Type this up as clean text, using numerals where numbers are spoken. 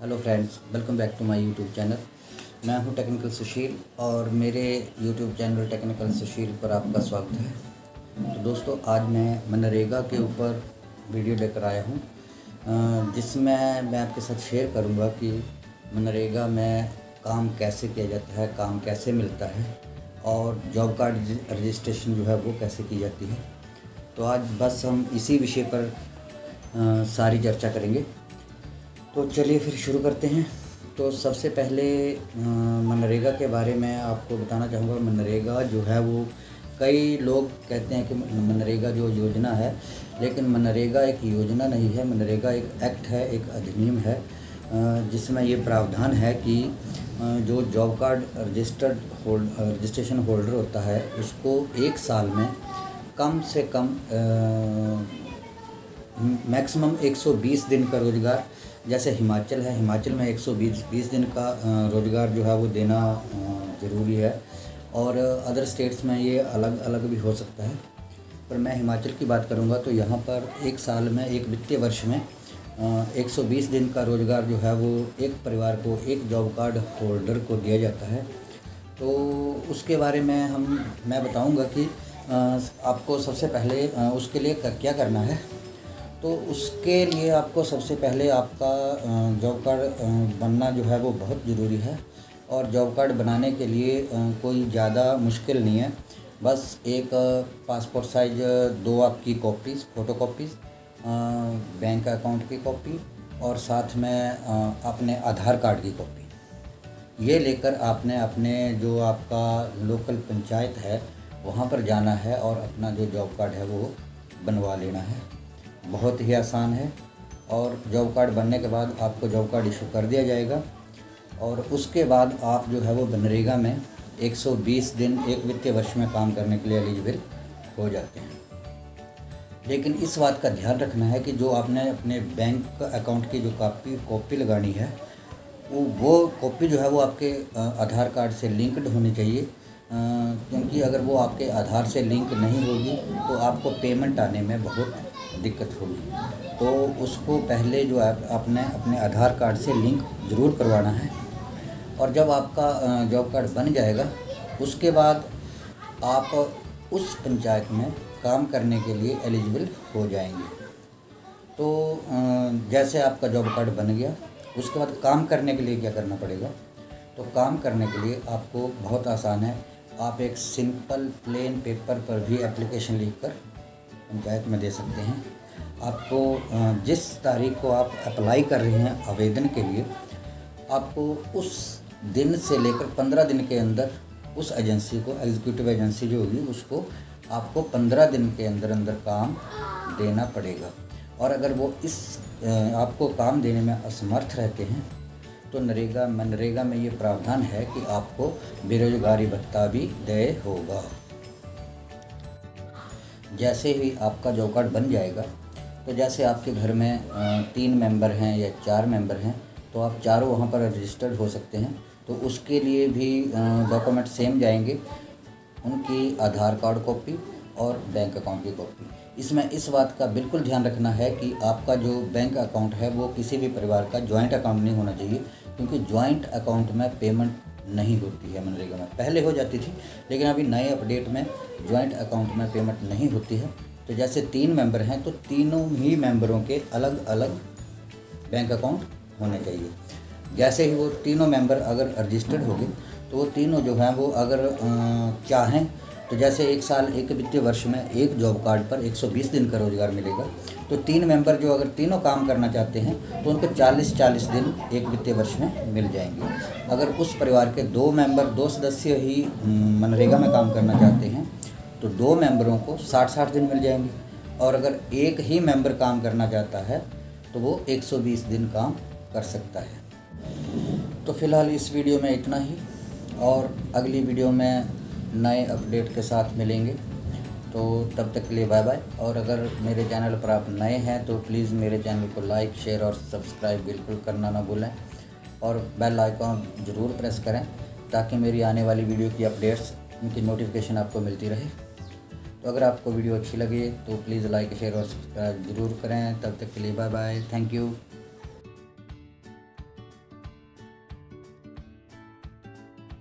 Hello friends, welcome back to my YouTube channel. मैं हूं technical सुशील और मेरे यूट्यूब चैनल टेक्निकल सुशील पर आपका स्वागत है। तो दोस्तों, आज मैं मनरेगा के ऊपर वीडियो लेकर आया हूं, जिसमें मैं आपके साथ शेयर करूंगा कि मनरेगा में काम कैसे किया जाता है, काम कैसे मिलता है और जॉब कार्ड रजिस्ट्रेशन जो है वो कैसे की जाती है। तो आज बस हम इसी विषय पर सारी चर्चा करेंगे। तो चलिए फिर शुरू करते हैं। तो सबसे पहले मनरेगा के बारे में आपको बताना चाहूँगा। मनरेगा जो है वो कई लोग कहते हैं कि मनरेगा जो योजना है, लेकिन मनरेगा एक योजना नहीं है। मनरेगा एक एक्ट है, एक अधिनियम है, जिसमें ये प्रावधान है कि जो जॉब कार्ड रजिस्ट्रेशन होल्डर होता है उसको एक साल में कम से कम मैक्सिमम 120 दिन का रोज़गार, जैसे हिमाचल है, हिमाचल में 120 दिन का रोज़गार जो है वो देना ज़रूरी है, और अदर स्टेट्स में ये अलग अलग भी हो सकता है। पर मैं हिमाचल की बात करूँगा तो यहाँ पर एक साल में, एक वित्तीय वर्ष में 120 दिन का रोज़गार जो है वो एक परिवार को, एक जॉब कार्ड होल्डर को दिया जाता है। तो उसके बारे में मैं बताऊँगा कि आपको सबसे पहले उसके लिए क्या करना है। तो उसके लिए आपको सबसे पहले आपका जॉब कार्ड बनना जो है वो बहुत ज़रूरी है। और जॉब कार्ड बनाने के लिए कोई ज़्यादा मुश्किल नहीं है। बस एक पासपोर्ट साइज 2 आपकी copies, photo copies, bank account की कॉपी और साथ में अपने आधार कार्ड की कॉपी, ये लेकर आपने अपने जो आपका लोकल पंचायत है वहाँ पर जाना है और अपना जो जॉब कार्ड है वो बनवा लेना है। बहुत ही आसान है। और जॉब कार्ड बनने के बाद आपको जॉब कार्ड इशू कर दिया जाएगा और उसके बाद आप जो है वो मनरेगा में 120 दिन एक वित्तीय वर्ष में काम करने के लिए एलिजिबल हो जाते हैं। लेकिन इस बात का ध्यान रखना है कि जो आपने अपने बैंक अकाउंट की जो कॉपी लगानी है, वो कॉपी जो है वो आपके आधार कार्ड से लिंक्ड होनी चाहिए, क्योंकि अगर वो आपके आधार से लिंक नहीं होगी तो आपको पेमेंट आने में बहुत दिक्कत होगी। तो उसको पहले जो है आपने अपने आधार कार्ड से लिंक ज़रूर करवाना है। और जब आपका जॉब कार्ड बन जाएगा उसके बाद आप उस पंचायत में काम करने के लिए एलिजिबल हो जाएंगे। तो जैसे आपका जॉब कार्ड बन गया, उसके बाद काम करने के लिए क्या करना पड़ेगा। तो काम करने के लिए आपको बहुत आसान है। आप एक सिंपल प्लेन पेपर पर भी एप्लीकेशन लिखकर पंचायत में दे सकते हैं। आपको जिस तारीख को आप अप्लाई कर रहे हैं आवेदन के लिए, आपको उस दिन से लेकर 15 दिन के अंदर उस एजेंसी को, एग्जीक्यूटिव एजेंसी जो होगी उसको आपको 15 दिन के अंदर अंदर काम देना पड़ेगा। और अगर वो आपको काम देने में असमर्थ रहते हैं तो मनरेगा में ये प्रावधान है कि आपको बेरोजगारी भत्ता भी देय होगा। जैसे ही आपका जॉब कार्ड बन जाएगा, तो जैसे आपके घर में 3 मेंबर हैं या 4 मेंबर हैं, तो आप चारों वहाँ पर रजिस्टर्ड हो सकते हैं। तो उसके लिए भी डॉक्यूमेंट सेम जाएंगे, उनकी आधार कार्ड कॉपी और बैंक अकाउंट की कॉपी। इसमें इस बात का बिल्कुल ध्यान रखना है कि आपका जो बैंक अकाउंट है वो किसी भी परिवार का जॉइंट अकाउंट नहीं होना चाहिए, क्योंकि जॉइंट अकाउंट में पेमेंट नहीं होती है मनरेगा में। पहले हो जाती थी, लेकिन अभी नए अपडेट में जॉइंट अकाउंट में पेमेंट नहीं होती है। तो जैसे 3 मेंबर हैं तो तीनों ही मेंबरों के अलग अलग बैंक अकाउंट होने चाहिए। जैसे ही वो तीनों मेंबर अगर रजिस्टर्ड हो गए तो वो तीनों जो हैं वो अगर चाहें तो जैसे एक साल, एक वित्तीय वर्ष में एक जॉब कार्ड पर 120 दिन का रोज़गार मिलेगा। तो 3 मेंबर जो अगर तीनों काम करना चाहते हैं तो उनको 40-40 दिन एक वित्तीय वर्ष में मिल जाएंगे। अगर उस परिवार के 2 मेंबर, 2 सदस्य ही मनरेगा में काम करना चाहते हैं तो 2 मेंबरों को 60-60 दिन मिल जाएंगे। और अगर एक ही मेंबर काम करना चाहता है तो वो 120 दिन काम कर सकता है। तो फ़िलहाल इस वीडियो में इतना ही, और अगली वीडियो में नए अपडेट के साथ मिलेंगे। तो तब तक के लिए बाय बाय। और अगर मेरे चैनल पर आप नए हैं तो प्लीज़ मेरे चैनल को लाइक, शेयर और सब्सक्राइब बिल्कुल करना ना भूलें, और बेल आइकॉन ज़रूर प्रेस करें ताकि मेरी आने वाली वीडियो की अपडेट्स, उनकी नोटिफिकेशन आपको मिलती रहे। तो अगर आपको वीडियो अच्छी लगे तो प्लीज़ लाइक, शेयर और सब्सक्राइब ज़रूर करें। तब तक के लिए बाय बाय, थैंक यू।